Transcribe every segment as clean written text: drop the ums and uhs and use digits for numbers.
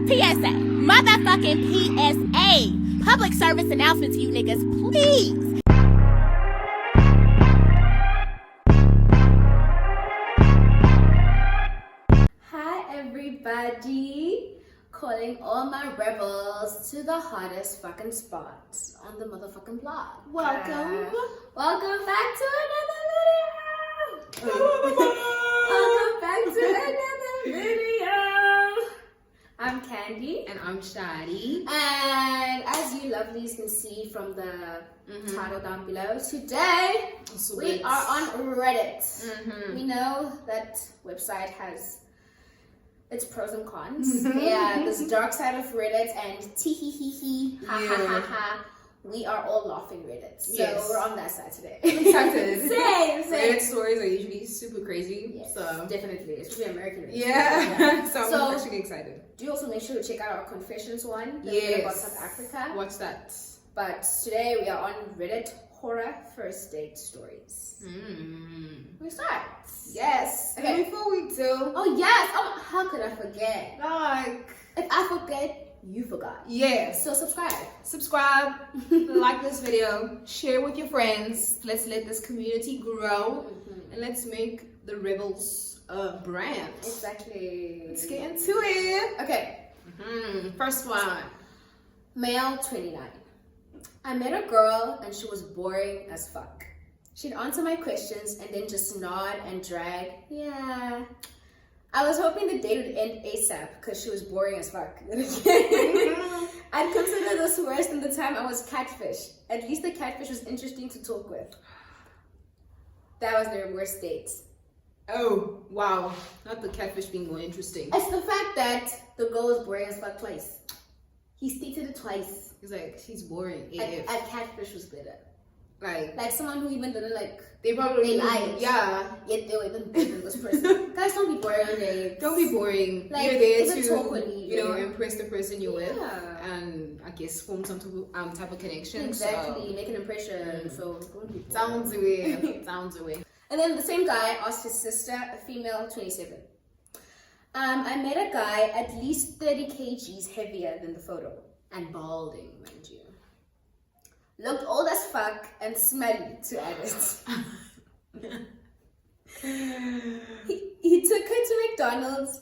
PSA. Motherfucking PSA. Public service announcement to you niggas, please. Hi everybody. Calling all my rebels to the hottest fucking spots on the motherfucking blog. Welcome. Welcome back to another video. Welcome back to another video. I'm Candy. And I'm Shadi. And as you lovelies can see from the title down below, today we are on Reddit. We know that website has its pros and cons. Yeah, this dark side of Reddit and tee ha ha ha ha. We are all laughing Reddit. So we're on that side today. Excited. Same. Reddit stories are usually super crazy. Yes, so definitely. Especially American Reddit. Yeah. so So- I'm actually excited. Do also make sure to check out our confessions one. Yes. About South Africa. What's that? But today we are on Reddit horror first date stories. We start. Yes. Okay. And before we do, Oh yes. Oh, how could I forget? like, If I forget, you forgot. yes. So subscribe. Subscribe, like this video, share with your friends. Let's let this community grow, and let's make the Rebels a brand. Exactly. Let's get into it. Okay. First one. Male 29. I met a girl and she was boring as fuck. She'd answer my questions and then just nod and drag. Yeah. I was hoping the date would end ASAP because she was boring as fuck. I'd consider this worse than the time I was catfished. At least the catfish was interesting to talk with. That was their worst date. Oh, wow. Not the catfish being more interesting. It's the fact that the girl was boring as fuck twice. He stated it twice. He's like, she's boring. And catfish was better. Like Someone who even didn't they probably lied. Yeah. Yet they were even better than this person. Guys, don't be boring on dates. Don't be boring. Like, You're there even to, talk when you know. impress the person you're with, Yeah. and I guess form some type of connection. Exactly, So, make an impression. So don't be boring. sounds away. Sounds away. And then the same guy asked his sister, a female 27. I met a guy at least 30 kgs heavier than the photo. And balding, mind you. Looked old as fuck and smelly to add it. He took her to McDonald's,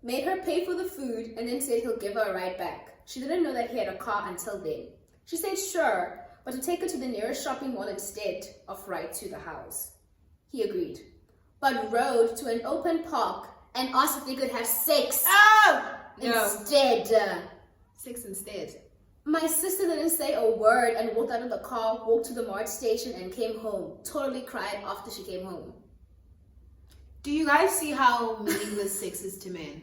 made her pay for the food, and then said he'll give her a ride back. She didn't know that he had a car until then. She said sure, but to take her to the nearest shopping mall instead of right to the house. He agreed, but rode to an open park and asked if they could have sex instead. Sex instead. My sister didn't say a word and walked out of the car, walked to the Mart station and came home. Totally cried after she came home. Do you guys see how meaningless sex is to men?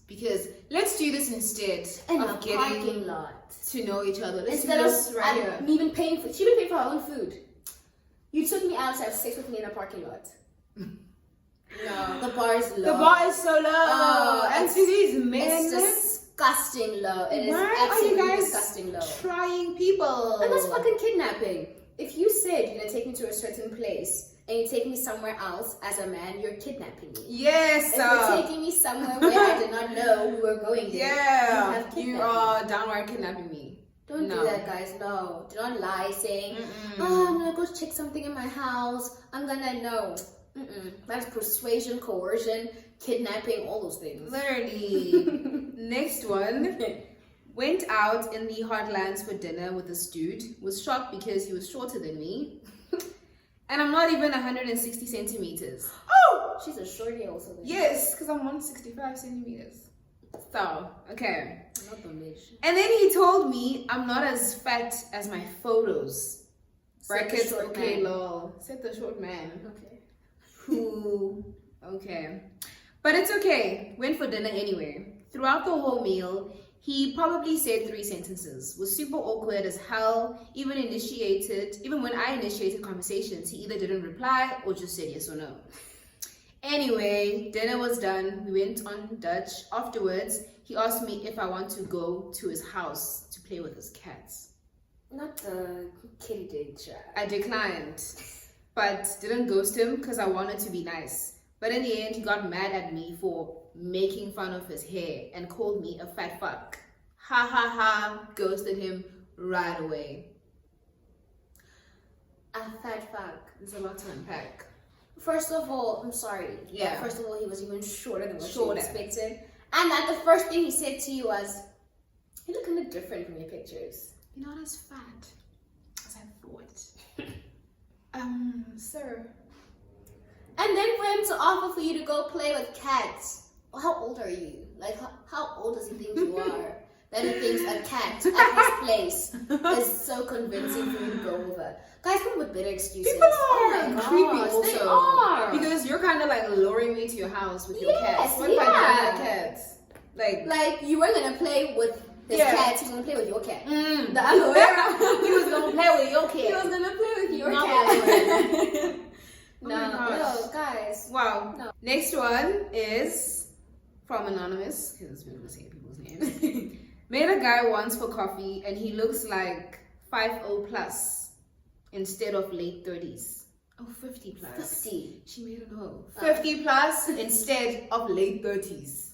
Because let's do this instead In a of getting parking lot. to know each other. Let's Instead do this of right here. me even paying for, she even paid for her own food. You took me out to have sex with me in a parking lot. No, the bar is low. The bar is so low. Oh, and to these men, It's disgusting low. It is why are you absolutely guys disgusting low. trying people? And that's fucking kidnapping. If you said you're gonna take me to a certain place and you take me somewhere else as a man, you're kidnapping me. Yes, If you're taking me somewhere where I did not know we were going there, yeah, have you kidnapped are downright kidnapping me. Don't No. do that, guys. No. Do not lie saying, oh, I'm gonna go check something in my house. I'm gonna know. That's persuasion, coercion, kidnapping, all those things. Literally. Next one. Went out in the heartlands for dinner with this dude. Was shocked because he was shorter than me. And I'm not even 160 centimeters. Oh! She's a shorty also. Then. Yes, because I'm 165 centimeters. So, okay. Not the bitch. And then he told me I'm not as fat as my photos. Brackets, short okay, man. lol. Said the short man. Okay. Who, okay. But it's okay. Went for dinner anyway. Throughout the whole meal, he probably said 3 sentences. Was super awkward as hell. Even when I initiated conversations, he either didn't reply or just said yes or no. Anyway, dinner was done. We went on Dutch. Afterwards, he asked me if I want to go to his house to play with his cats. Not the kitty date chat. I declined, but didn't ghost him because I wanted to be nice. But in the end, he got mad at me for making fun of his hair and called me a fat fuck. Ha ha ha, ghosted him right away. A fat fuck. There's a lot to unpack. First of all, I'm sorry. Yeah. First of all, he was even shorter than what Shorter. you expected. And that the first thing he said to you was, "You look kind of different from your pictures. You're not as fat as I thought." Sir. And then for him to offer for you to go play with cats. How old are you? Like, how old does he think you are? That he thinks a cat at his place is so convincing for you to go over. Guys come with better excuses. People are Oh my creepy gosh, also. They are. Because you're kind of like luring me to your house with your Yes, cats. What if I don't yeah. have cats? Like, you weren't going to play with his Yeah. cat, he was going to play with your cat. Mm. The other way around. He was going to play with your He cat. was going to play with your Not cat. Oh my gosh. No, guys. Wow. No. Next one is from Anonymous, because we're going to say people's names. Met a guy once for coffee and he looks like 50 plus instead of late 30s. Oh, 50 plus. 50. She made a no. 50 plus instead of late 30s.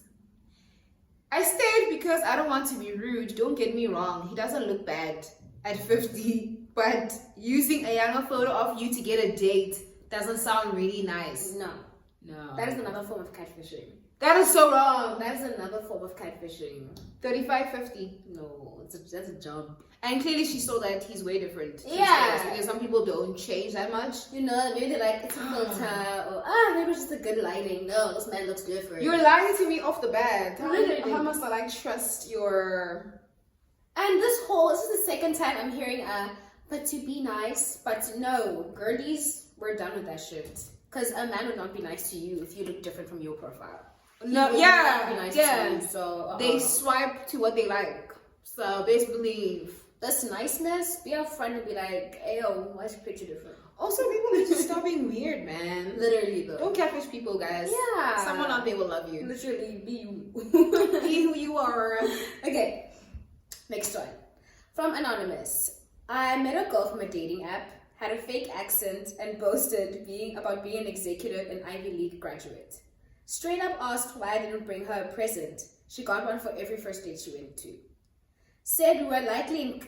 I stayed because I don't want to be rude. Don't get me wrong. He doesn't look bad at 50, but using a younger photo of you to get a date doesn't sound really nice. No. No. That is another form of catfishing. That is so wrong. That is another form of catfishing. 35, 50. No, that's a jump. And clearly she saw that he's way different. to Yeah. his because some people don't change that much. You know, maybe they're like, it's a filter, or maybe it's just a good lighting. No, this man looks different. You're lying to me off the bat. Literally. How must I like trust your... And this is the second time I'm hearing but to be nice, but no, girlies, we're done with that shit. Because a man would not be nice to you if you look different from your profile. No, He would not be nice to you, so They swipe to what they like. So basically... this niceness, be upfront and be like, "Ayo, why's your picture different?" Also, people need to stop being weird, man. Literally, though. Don't catfish people, guys. Yeah. Someone out there will love you. Literally, be you. Be who you are. Okay, next one. From Anonymous. I met a girl from a dating app, had a fake accent, and boasted about being an executive and Ivy League graduate. Straight up asked why I didn't bring her a present. She got one for every first date she went to. Said we were likely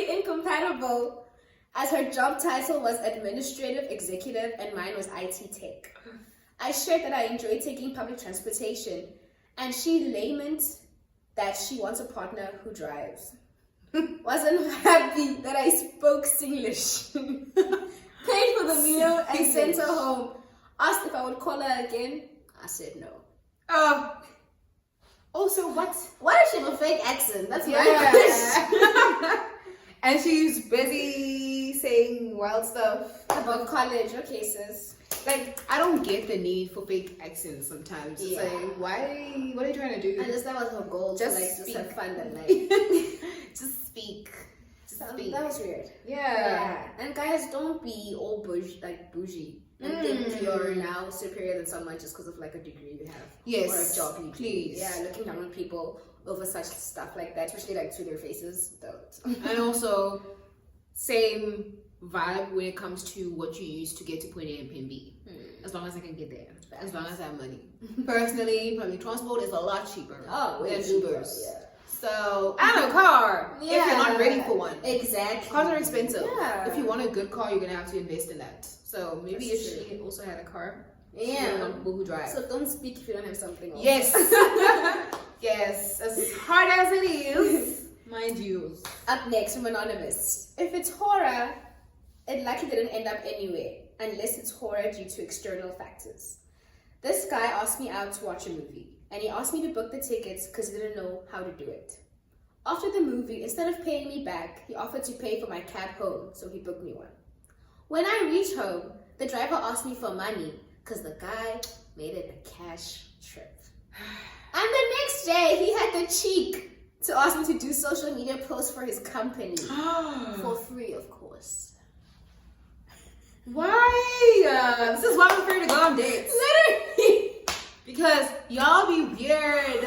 incompatible, as her job title was administrative executive and mine was IT tech. I shared that I enjoy taking public transportation, and she lamented that she wants a partner who drives. Wasn't happy that I spoke Singlish. Paid for the meal and sent her home. Asked if I would call her again. I said no. Also, what? Why does she have a fake accent? That's my question. Yeah. And she's busy saying wild stuff. About college, okay, sis. Like, I don't get the need for fake accents sometimes. It's Yeah. like, why? What are you trying to do? And that was her goal, Just to speak. have fun that night. Just speak. That was weird. Yeah. And guys, don't be all bougie and think you're now superior than someone just because of like a degree you have. Yes. Or a job you do. Please. Yeah, looking down on people over such stuff like that, especially like to their faces. Don't. And also, same vibe when it comes to what you use to get to point A and point B. As long as I can get there. As long as I have money. Personally, public transport is a lot cheaper than Ubers. Yeah. So, and a car if you're not ready for one. Exactly. Cars are expensive. Yeah. If you want a good car, you're gonna have to invest in that. So maybe That's if she also had a car, Yeah. not people who drive. So don't speak if you don't have something else. Yes. Yes. As hard as it is, mind you. Up next from Anonymous. If it's horror, it likely didn't end up anywhere, unless it's horror due to external factors. This guy asked me out to watch a movie, and he asked me to book the tickets because he didn't know how to do it. After the movie, instead of paying me back, he offered to pay for my cab home, so he booked me one. When I reached home, the driver asked me for money because the guy made it a cash trip. And the next day, he had the cheek to ask me to do social media posts for his company. For free, of course. Why? This is why I'm afraid to go on dates. Literally. Because y'all be weird.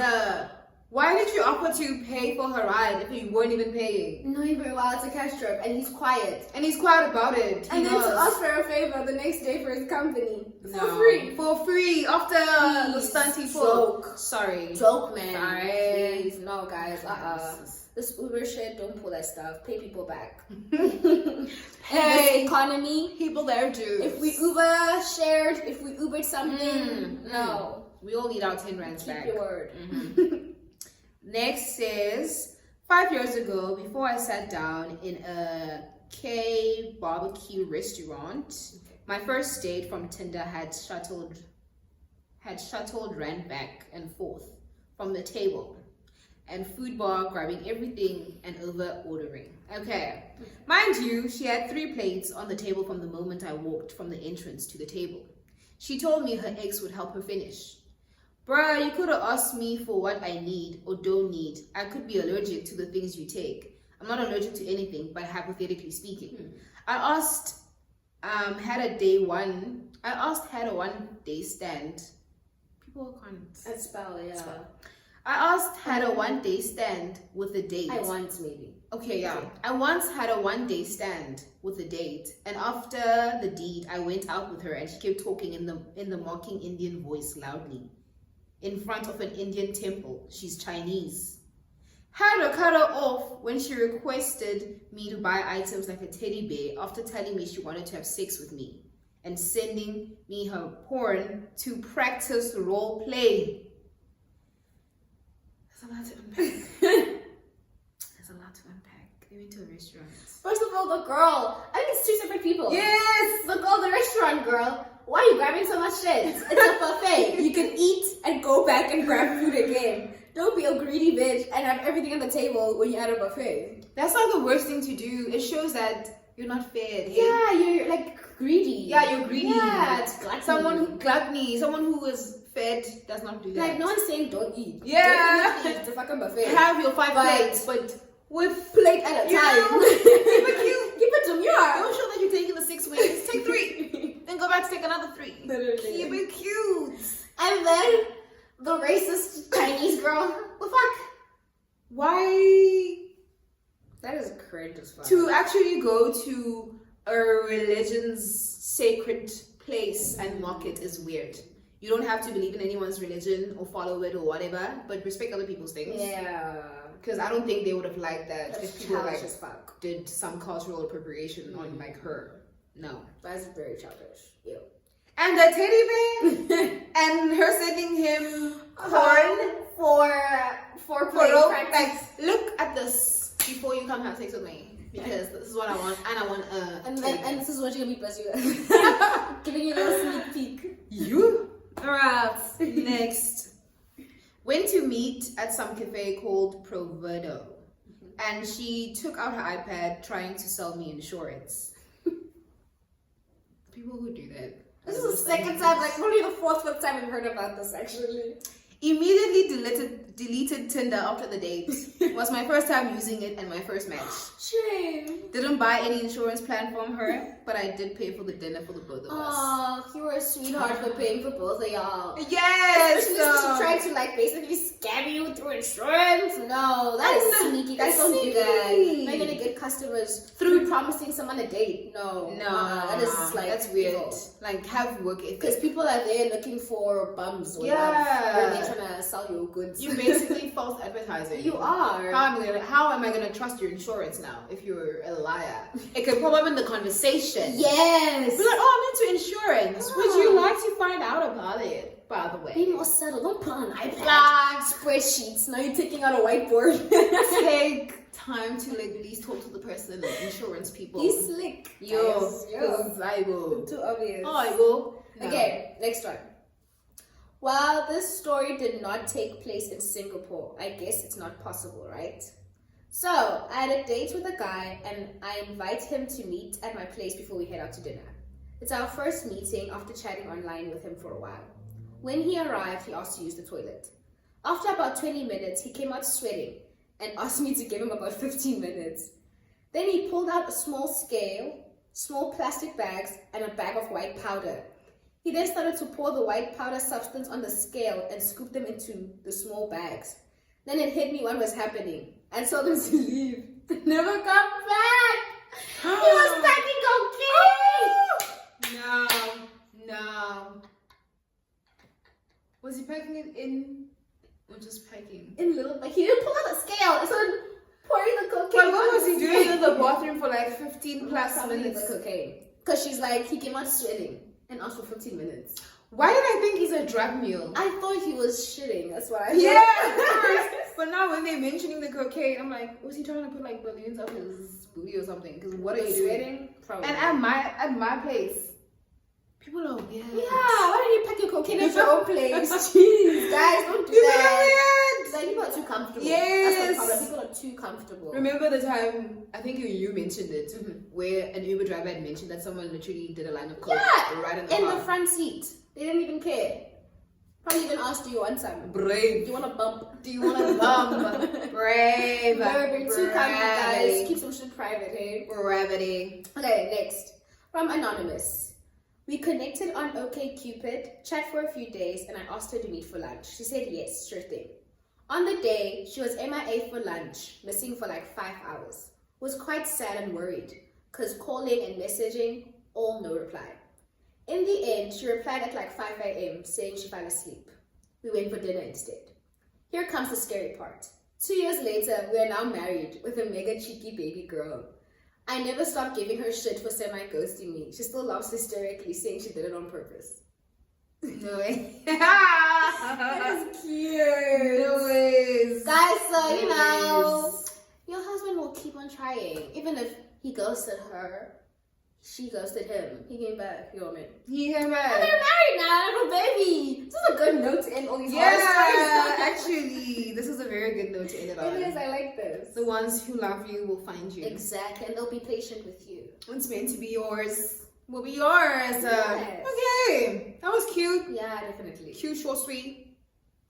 Why did you offer to pay for her ride if you weren't even paying? Knowing very well it's a cash trip and he's quiet. And he's quiet about it. And then to ask for a favor the next day for his company. No. For free. For free after the stunt he pulled. Joke. Sorry. Joke, man. Sorry. Please. No, guys. This Uber shit, don't pull that stuff. Pay people back. Hey, this economy. people there do. If we Uber shared, if we Ubered something, no. We all need our 10 rands back. Keep your word. Next is 5 years ago, before I sat down in a K barbecue restaurant, my first date from Tinder had shuttled ran back and forth from the table and food bar, grabbing everything and over ordering. Okay, mind you, she had 3 plates on the table from the moment I walked from the entrance to the table. She told me her ex would help her finish. Bruh, you could have asked me for what I need or don't need. I could be allergic to the things you take. I'm not allergic to anything, but hypothetically speaking. I asked, had a 1 day stand. People can't. That spell, yeah. I asked, had a 1 day stand with a date. I once, maybe. Okay, yeah. I once had a 1 day stand with a date, and after the deed, I went out with her, and she kept talking in the mocking Indian voice loudly in front of an Indian temple. She's Chinese. Had to cut her off when she requested me to buy items like a teddy bear after telling me she wanted to have sex with me and sending me her porn to practice role play. There's a lot to unpack. There's a lot to unpack. They went to a restaurant. First of all, the girl. I think it's 2 separate people. Yes! The girl, the restaurant girl. Why are you grabbing so much shit? It's a buffet. You can eat and go back and grab food again. Don't be a greedy bitch and have everything on the table when you're at a buffet. That's not the worst thing to do. It shows that you're not fed. Hey? Yeah, you're like greedy. Yeah, you're greedy. Yeah, it's gluttony. Gluttony. Someone who is fed does not do that. Like, no one's saying don't eat. Yeah. Don't eat. It's a fucking buffet. Have your 5 plates, but with plate at a you time. know, keep it cute. Keep it demure. Don't show that you're taking the 6 wings. Take 3. Then go back to take another 3. Literally. Keep it cute. And then the racist Chinese girl. The fuck? Why? That is cringe as fuck. To actually go to a religion's sacred place and mock it is weird. You don't have to believe in anyone's religion or follow it or whatever, but respect other people's things. Yeah. Because I don't think they would have liked that if people like as fuck. did some cultural appropriation on like her. No. That's very childish. Ew. And the teddy bear and her sending him corn for play rope. practice. Like, look at this before you come have sex with me. Because this is what I want, and I want and this is what you're gonna be busy with. Giving you a little sneak peek. You? Alright, next. Went to meet at some cafe called Proverdo, and she took out her iPad trying to sell me insurance. People who do that. This is the second time, like probably the 4th, 5th time we've heard about this actually. Immediately deleted Tinder after the date. Was my first time using it and my first match. Shame. Didn't buy any insurance plan from her, but I did pay for the dinner for the both of us. Oh, you were a sweetheart for paying for both of y'all. Yes! She tried to like basically scam you through insurance. No, that is sneaky. Guys, don't do that. You're gonna get customers through promising someone a date. No, that is like that's weird. evil. Like, have work ethic. Because people are there looking for bums or Yeah. love, and they're trying to sell you goods. You're basically false advertising. You are. How am I gonna trust your insurance now if you're a liar? It could pop up in the conversation. Yes. Be like, oh, I'm into insurance. Would you like to find out about it? By the way, Be more subtle. Don't put on an iPad. Like, Spreadsheets. Now you're taking out a whiteboard. take time to like at least talk to the person, the insurance people. Be slick. Yo, Guys. because I will. Too obvious. Oh, I will. No. Okay, next one. While this story did not take place in Singapore, I guess it's not possible, right? So, I had a date with a guy and I invite him to meet at my place before we head out to dinner. It's our first meeting after chatting online with him for a while. When he arrived, he asked to use the toilet. After about 20 minutes, he came out sweating and asked me to give him about 15 minutes. Then he pulled out a small scale, small plastic bags, and a bag of white powder. He then started to pour the white powder substance on the scale and scoop them into the small bags. Then it hit me what was happening and told him to leave. Never come back. He was packing cocaine. No. Was he packing it in or just packing? In little, like he didn't pull out a scale. It started pouring the cocaine. But what was he doing in the bathroom for like 15 plus Probably minutes? the cocaine. Because she's like, he came out sweating and asked for 15 minutes. Why did I think he's a drug mule? I thought he was shitting. That's what I thought. Yeah, of course. But now when they're mentioning the cocaine, I'm like, was he trying to put like balloons up his booty or something? Because what are you doing? Sweating? Probably. And at my place, people are weird. Yeah, why did you pack your cocaine at your own place? Jeez, guys, don't do People that. are weird. Like, people are too comfortable. Yes. That's the problem. People are too comfortable. Remember the time, I think you mentioned it, where an Uber driver had mentioned that someone literally did a line of coke right in the car. the front seat. They didn't even care. Probably even asked, do you want some? Brave. Do you want a bump? Do you want a bump? Brave. No, you're too comfortable, guys. Gravity. Keep some shit private, hey? Gravity. Okay, next. From Anonymous. We connected on OkCupid, chat for a few days, and I asked her to meet for lunch. She said yes, sure thing. On the day, she was MIA for lunch, missing for like 5 hours. Was quite sad and worried, because calling and messaging, all no reply. In the end, she replied at like 5 a.m. saying she fell asleep. We went for dinner instead. Here comes the scary part. 2 years later, we are now married with a mega cheeky baby girl. I never stopped giving her shit for semi-ghosting me. She still laughs hysterically, saying she did it on purpose. No way. That is cute. No ways. Guys, so you know, your husband will keep on trying. Even if he ghosted her, she ghosted him. He came back. You know what I mean? He came And back. they're married now. I have a baby. This is a good note to end all these Yeah, horror stories. actually, this is a very good note to end it on. It is. I like this. The ones who love you will find you. Exactly, and they'll be patient with you. What's meant to be yours will be yours. Yes. Okay, that was cute. Yeah, definitely. Cute, short, sweet.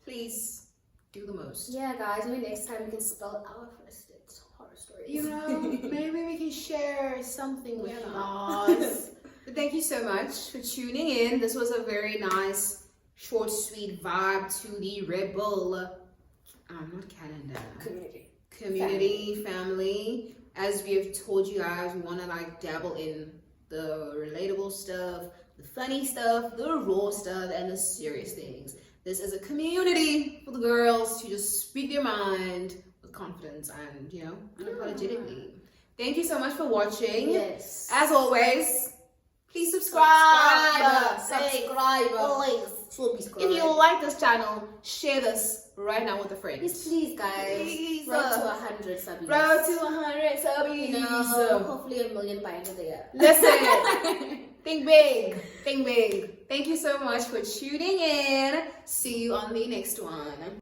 Please do the most. Yeah, guys. Maybe next time we can spell our first horror stories. You know, maybe we can share something with Yeah. us. But thank you so much for tuning in. This was a very nice, short, sweet vibe to the Rebel, not calendar, community, family. As we have told you guys, we want to like dabble in the relatable stuff, the funny stuff, the raw stuff, and the serious things. This is a community for the girls to just speak their mind with confidence and, you know, unapologetically. Thank you so much for watching. Yes. As always, please subscribe. Always. If you like this channel, share this right now with a friend. Yes, please, guys. Please. Road to 100 subbies. Road to 100 subbies. You know, hopefully 1 million by end of the year. Listen, think big. Think big. Thank you so much for tuning in. See you on the next one.